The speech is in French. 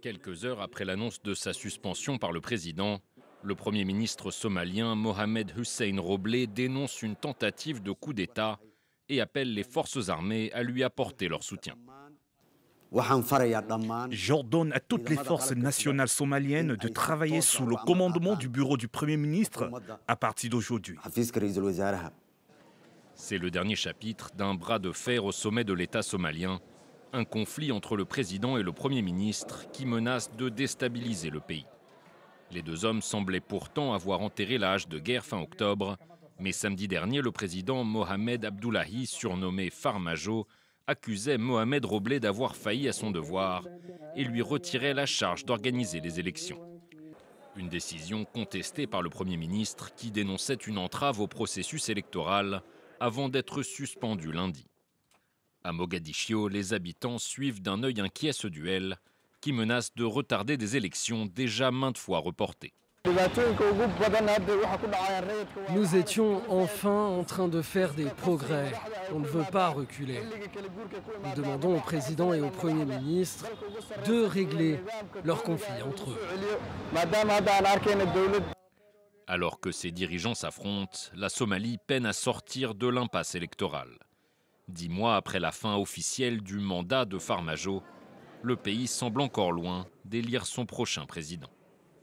Quelques heures après l'annonce de sa suspension par le président, le Premier ministre somalien Mohamed Hussein Roble dénonce une tentative de coup d'État et appelle les forces armées à lui apporter leur soutien. J'ordonne à toutes les forces nationales somaliennes de travailler sous le commandement du bureau du Premier ministre à partir d'aujourd'hui. C'est le dernier chapitre d'un bras de fer au sommet de l'État somalien, un conflit entre le président et le Premier ministre qui menace de déstabiliser le pays. Les deux hommes semblaient pourtant avoir enterré la hache de guerre fin octobre, mais samedi dernier, le président Mohamed Abdullahi, surnommé Farmajo, accusait Mohamed Roble d'avoir failli à son devoir et lui retirait la charge d'organiser les élections. Une décision contestée par le Premier ministre qui dénonçait une entrave au processus électoral avant d'être suspendu lundi. À Mogadiscio, les habitants suivent d'un œil inquiet ce duel qui menace de retarder des élections déjà maintes fois reportées. Nous étions enfin en train de faire des progrès. On ne veut pas reculer. Nous demandons au président et au Premier ministre de régler leur conflit entre eux. Alors que ces dirigeants s'affrontent, la Somalie peine à sortir de l'impasse électorale. 10 mois après la fin officielle du mandat de Farmajo, le pays semble encore loin d'élire son prochain président.